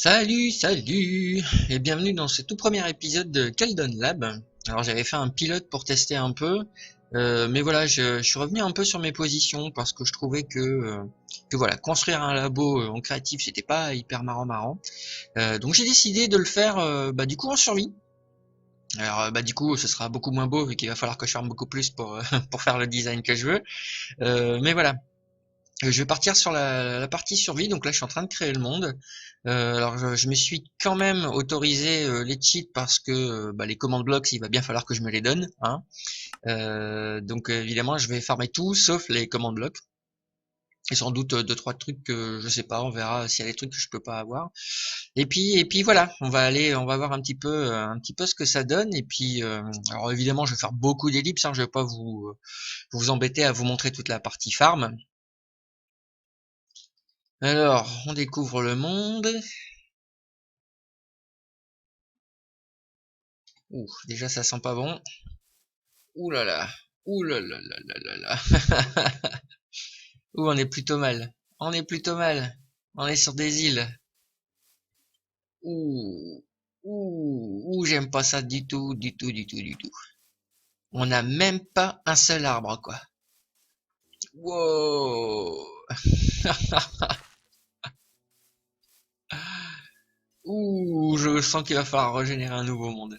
Salut et bienvenue dans ce tout premier épisode de Keldon Lab. Alors j'avais fait un pilote pour tester un peu, mais voilà, je suis revenu un peu sur mes positions parce que je trouvais que voilà, construire un labo en créatif c'était pas hyper marrant. Donc j'ai décidé de le faire du coup en survie. Alors du coup ce sera beaucoup moins beau vu qu'il va falloir que je ferme beaucoup plus pour pour faire le design que je veux. Mais voilà, je vais partir sur la partie survie, donc là je suis en train de créer le monde. Alors je me suis quand même autorisé les cheats parce que les commandes blocks il va bien falloir que je me les donne, hein. Donc évidemment je vais farmer tout sauf les commandes blocks. Et sans doute deux trois trucs que je sais pas, on verra s'il y a des trucs que je peux pas avoir. Et puis voilà, on va voir un petit peu ce que ça donne. Et puis alors évidemment je vais faire beaucoup d'ellipses, hein, je vais pas vous embêter à vous montrer toute la partie farm. Alors, on découvre le monde. Ouh, déjà ça sent pas bon. Ouh là là. Ouh là là là là là là. Ouh, on est plutôt mal. On est plutôt mal. On est sur des îles. Ouh. Ouh, j'aime pas ça du tout, du tout, du tout, du tout. On n'a même pas un seul arbre, quoi. Wow. Ouh, je sens qu'il va falloir régénérer un nouveau monde.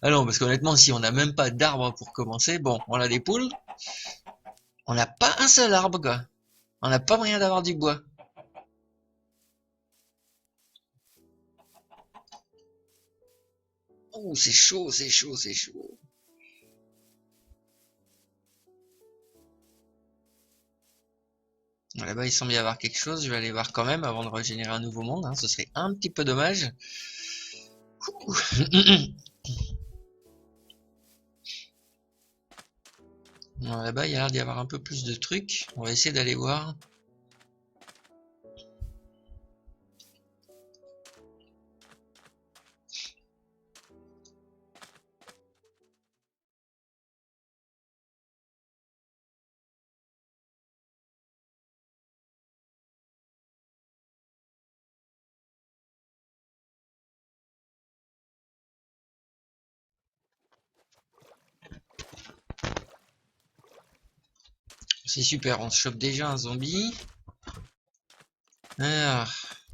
Ah non, parce qu'honnêtement, si on n'a même pas d'arbre pour commencer, bon, on a des poules. On n'a pas un seul arbre, quoi. On n'a pas moyen d'avoir du bois. Oh, c'est chaud, c'est chaud, c'est chaud. Là-bas, il semble y avoir quelque chose. Je vais aller voir quand même avant de régénérer un nouveau monde, hein. Ce serait un petit peu dommage. Bon, là-bas, il y a l'air d'y avoir un peu plus de trucs. On va essayer d'aller voir. C'est super, on se chope déjà un zombie. Ah,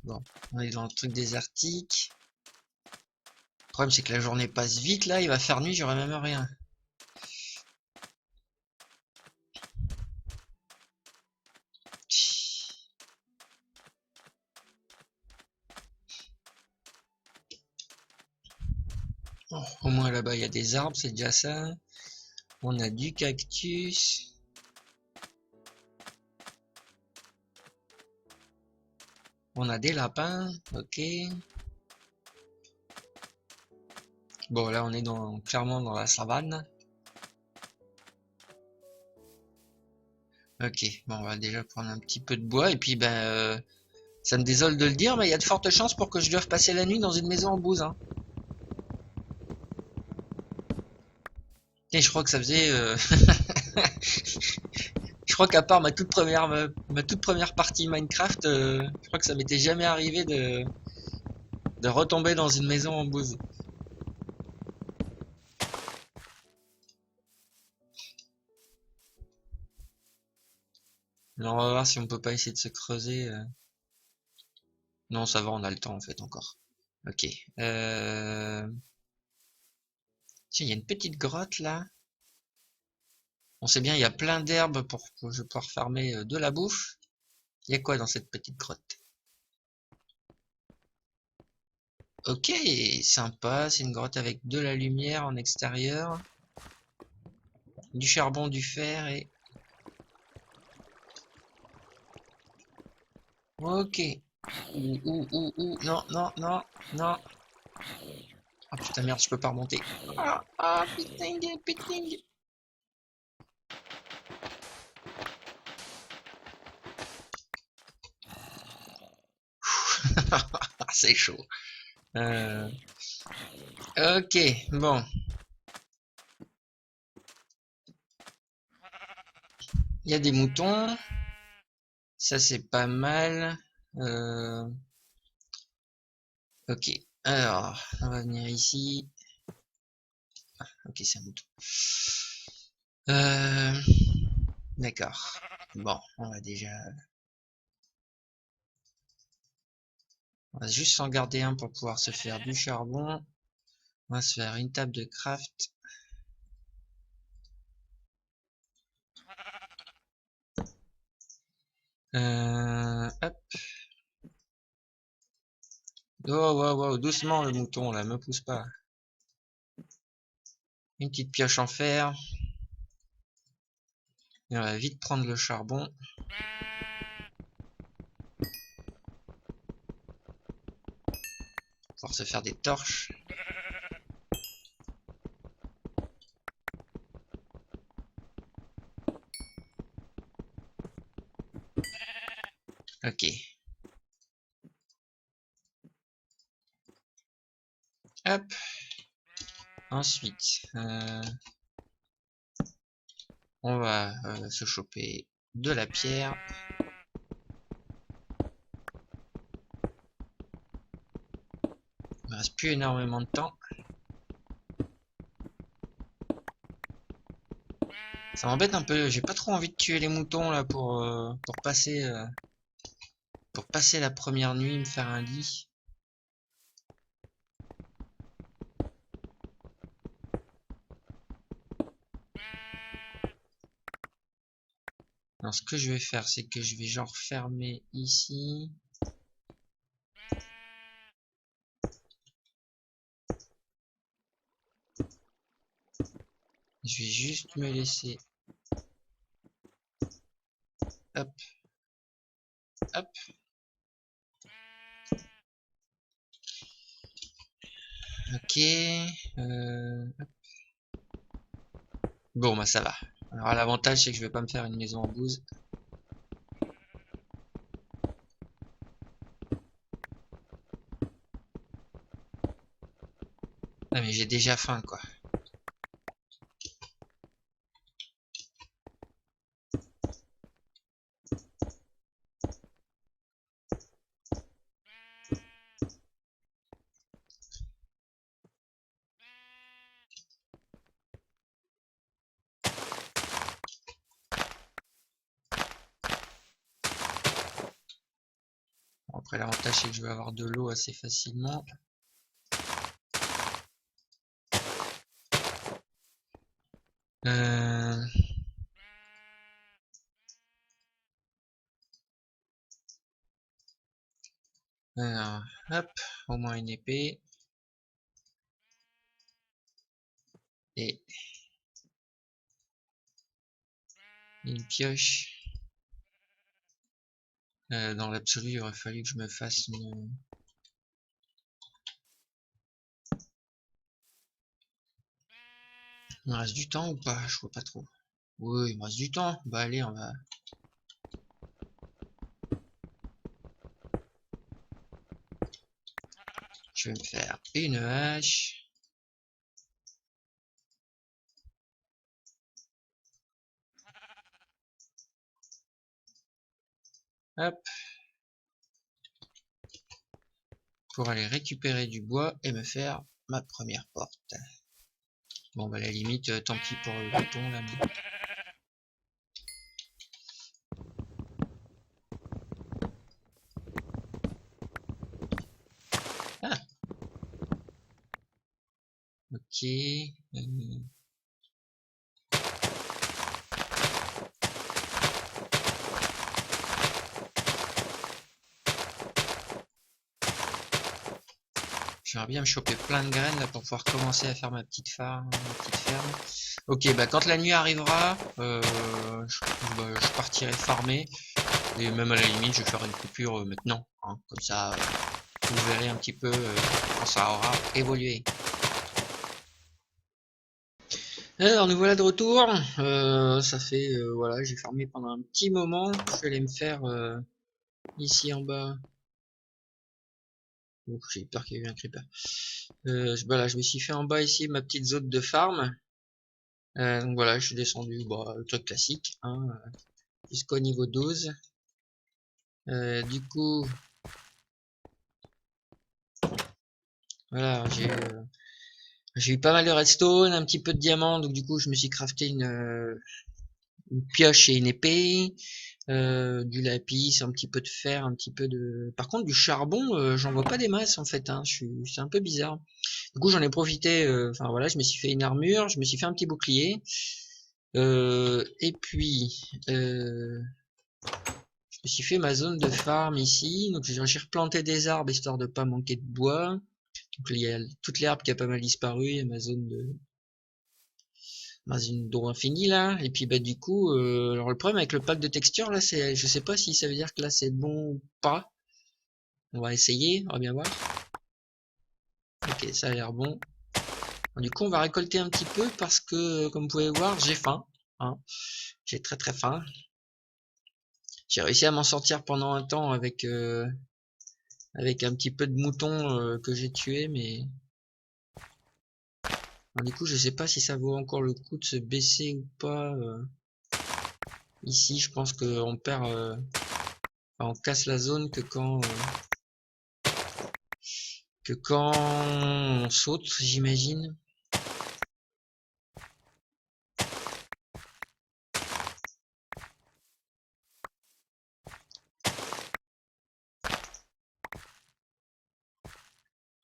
bon, on est dans le truc désertique. Le problème, c'est que la journée passe vite, là. Il va faire nuit, j'aurai même rien. Oh, au moins, là-bas, il y a des arbres, c'est déjà ça. On a du cactus. On a des lapins, ok. Bon, là, on est clairement dans la savane. Ok, bon, on va déjà prendre un petit peu de bois. Et puis, ça me désole de le dire, mais il y a de fortes chances pour que je doive passer la nuit dans une maison en bouse, hein. Et je crois que ça faisait... je crois qu'à part ma toute première partie Minecraft, je crois que ça m'était jamais arrivé de retomber dans une maison en bouse. Alors, on va voir si on peut pas essayer de se creuser. Non, ça va, on a le temps en fait encore. Ok. Tiens, il y a une petite grotte là. On sait bien, il y a plein d'herbes pour que je puisse farmer de la bouffe. Il y a quoi dans cette petite grotte? Ok, sympa, c'est une grotte avec de la lumière en extérieur, du charbon, du fer et... Ok. Non, non, non, non. Ah putain merde, je peux pas remonter. Ah, putain, putain. C'est chaud. Ok, bon. Il y a des moutons. Ça c'est pas mal. Euh, Ok, alors, on va venir ici. Ah, ok, c'est un mouton. D'accord. Bon, on va déjà... On va juste s'en garder un pour pouvoir se faire du charbon. On va se faire une table de craft. Hop. Oh, wow, wow, doucement le mouton là, me pousse pas. Une petite pioche en fer. Et on va vite prendre le charbon. Pour se faire des torches. Ok. Hop. Ensuite, on va se choper de la pierre. Il me reste plus énormément de temps. Ça m'embête un peu, j'ai pas trop envie de tuer les moutons là pour passer la première nuit, me faire un lit. Alors ce que je vais faire, c'est que je vais genre fermer ici. Je vais juste me laisser. Hop. Hop. Ok. Hop. Bon bah ça va. Alors l'avantage c'est que je vais pas me faire une maison en bouse. Ah mais j'ai déjà faim quoi. Après l'avantage c'est que je vais avoir de l'eau assez facilement. Euh... Alors, hop, au moins une épée. Et une pioche. Dans l'absolu, il aurait fallu que je me fasse une... Il me reste du temps ou pas? Je vois pas trop. Oui, il me reste du temps. Bah allez, on va... Je vais me faire une hache. Hop. Pour aller récupérer du bois et me faire ma première porte. Bon bah à la limite, tant pis pour le bouton là. Mais... Ah, ok. J'aimerais bien me choper plein de graines là pour pouvoir commencer à faire ma petite ferme. Ok, bah quand la nuit arrivera, je partirai farmer. Et même à la limite, je vais faire une coupure maintenant. Hein, comme ça, vous verrez un petit peu quand ça aura évolué. Alors nous voilà de retour. Ça fait voilà, j'ai farmé pendant un petit moment. Je vais aller me faire ici en bas. Ouf, j'ai peur qu'il y ait eu un creeper. Voilà, je me suis fait en bas ici ma petite zone de farm. Donc voilà, je suis descendu, bah, le truc classique, hein, jusqu'au niveau 12. Du coup, Voilà, j'ai eu pas mal de redstone, un petit peu de diamants, donc du coup je me suis crafté une pioche et une épée, du lapis, un petit peu de fer, un petit peu de... Par contre du charbon, j'en vois pas des masses en fait, hein. C'est un peu bizarre. Du coup j'en ai profité, enfin voilà, je me suis fait une armure, je me suis fait un petit bouclier, et puis je me suis fait ma zone de farm ici, donc j'ai replanté des arbres histoire de pas manquer de bois. Donc il y a toute l'herbe qui a pas mal disparu, il y a ma zone d'eau infinie là, et puis bah du coup, alors le problème avec le pack de texture là, c'est, je sais pas si ça veut dire que là c'est bon ou pas. On va essayer, on va bien voir. Ok, ça a l'air bon. Du coup, on va récolter un petit peu parce que, comme vous pouvez voir, j'ai faim. Hein. J'ai très très faim. J'ai réussi à m'en sortir pendant un temps avec un petit peu de moutons que j'ai tué, mais alors, du coup, je sais pas si ça vaut encore le coup de se baisser ou pas. Ici, je pense qu'on perd, on casse la zone que quand on saute, j'imagine.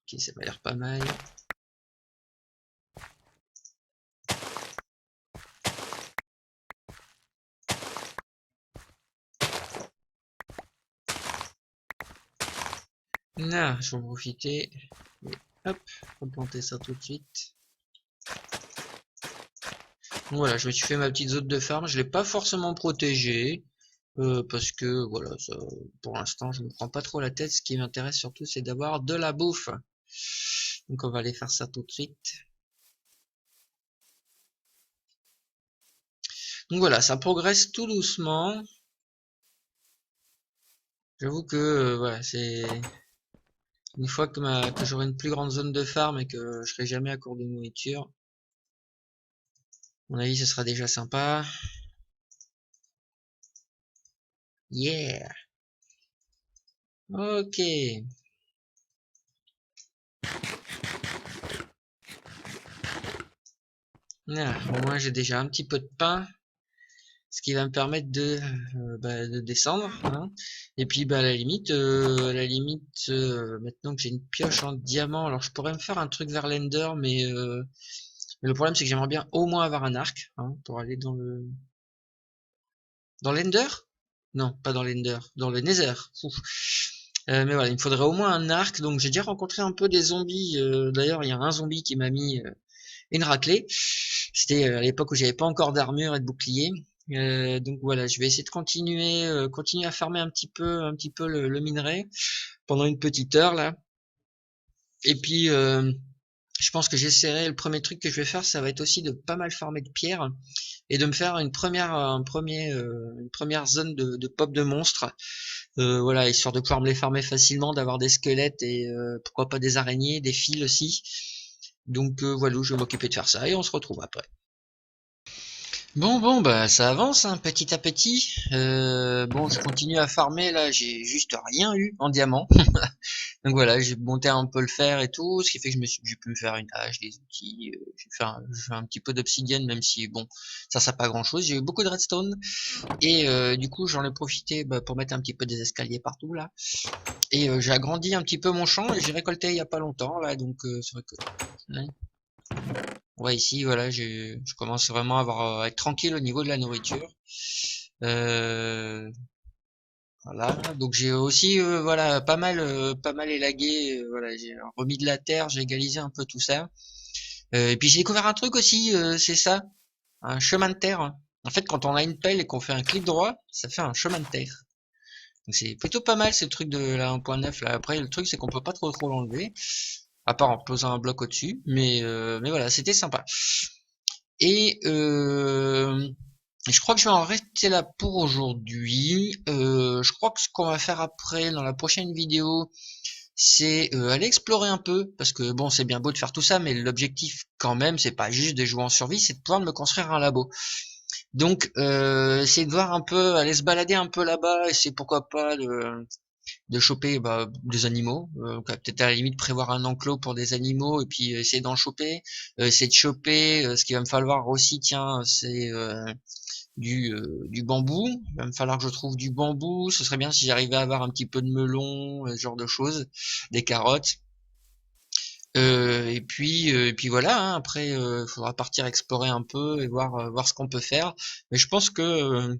Ok, ça m'a l'air pas mal. Là, je vais en profiter. Et hop, replanter ça tout de suite. Donc voilà, je me suis fait ma petite zone de farm. Je l'ai pas forcément protégée. Parce que voilà, ça, pour l'instant, je me prends pas trop la tête. Ce qui m'intéresse surtout, c'est d'avoir de la bouffe. Donc on va aller faire ça tout de suite. Donc voilà, ça progresse tout doucement. J'avoue que voilà, c'est une fois que j'aurai une plus grande zone de farm et que je serai jamais à court de nourriture, à mon avis, ce sera déjà sympa. Yeah. Ok. Ah, au moins j'ai déjà un petit peu de pain, ce qui va me permettre de descendre. Hein. Et puis bah à la limite, maintenant que j'ai une pioche en diamant, alors je pourrais me faire un truc vers l'Ender, mais le problème c'est que j'aimerais bien au moins avoir un arc hein, pour aller dans l'Ender. Non, pas dans l'Ender, dans le Nether. Ouf. Mais voilà, il me faudrait au moins un arc. Donc j'ai déjà rencontré un peu des zombies. D'ailleurs, il y a un zombie qui m'a mis une raclée. C'était à l'époque où j'avais pas encore d'armure et de bouclier. Donc voilà, je vais essayer de continuer à farmer un petit peu le minerai pendant une petite heure là. Et puis je pense que j'essaierai. Le premier truc que je vais faire, ça va être aussi de pas mal farmer de pierres et de me faire une première zone de pop de monstres. Voilà, histoire de pouvoir me les farmer facilement, d'avoir des squelettes et pourquoi pas des araignées, des fils aussi. Donc voilà, je vais m'occuper de faire ça et on se retrouve après. Bon, bah ça avance hein, petit à petit. Bon, je continue à farmer là, j'ai juste rien eu en diamant. Donc voilà, j'ai monté un peu le fer et tout, ce qui fait que j'ai pu me faire une hache, des outils. J'ai fait un petit peu d'obsidienne, même si bon, ça sert pas à grand chose. J'ai eu beaucoup de redstone et du coup j'en ai profité bah, pour mettre un petit peu des escaliers partout là. Et j'ai agrandi un petit peu mon champ et j'ai récolté il y a pas longtemps là, donc c'est vrai que ouais. Ouais, ici, voilà, je commence vraiment à être tranquille au niveau de la nourriture. Euh, voilà, donc j'ai aussi, voilà, pas mal élagué. Voilà, j'ai remis de la terre, j'ai égalisé un peu tout ça. Et puis j'ai découvert un truc aussi, c'est ça, un chemin de terre. En fait, quand on a une pelle et qu'on fait un clic droit, ça fait un chemin de terre. Donc c'est plutôt pas mal ce truc de la 1.9 là. Après, le truc c'est qu'on peut pas trop l'enlever, à part en posant un bloc au-dessus. Mais voilà, c'était sympa. Et je crois que je vais en rester là pour aujourd'hui. Je crois que ce qu'on va faire après, dans la prochaine vidéo, c'est aller explorer un peu, parce que bon, c'est bien beau de faire tout ça, mais l'objectif quand même, c'est pas juste de jouer en survie, c'est de pouvoir me construire un labo. Donc, essayer de voir un peu, aller se balader un peu là-bas, et c'est pourquoi pas de choper des animaux. Donc, peut-être à la limite prévoir un enclos pour des animaux et puis essayer d'en choper. Essayer de choper. Ce qu'il va me falloir aussi, tiens, c'est du bambou. Il va me falloir que je trouve du bambou. Ce serait bien si j'arrivais à avoir un petit peu de melon, ce genre de choses, des carottes. Et puis voilà, hein, après, il faudra partir explorer un peu et voir ce qu'on peut faire. Mais je pense que,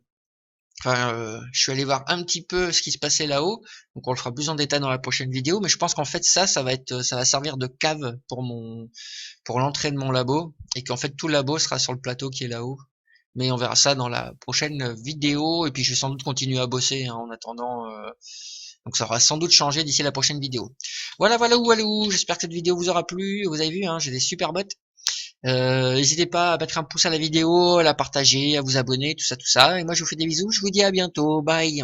je suis allé voir un petit peu ce qui se passait là-haut, donc on le fera plus en détail dans la prochaine vidéo. Mais je pense qu'en fait ça va servir de cave pour l'entrée de mon labo, et qu'en fait tout le labo sera sur le plateau qui est là-haut. Mais on verra ça dans la prochaine vidéo, et puis je vais sans doute continuer à bosser, hein, en attendant. Donc ça aura sans doute changé d'ici la prochaine vidéo. Voilà, voilà, voilà, j'espère que cette vidéo vous aura plu. Vous avez vu, hein, j'ai des super bottes. N'hésitez pas à mettre un pouce à la vidéo, à la partager, à vous abonner, tout ça, tout ça. Et moi je vous fais des bisous, je vous dis à bientôt, bye.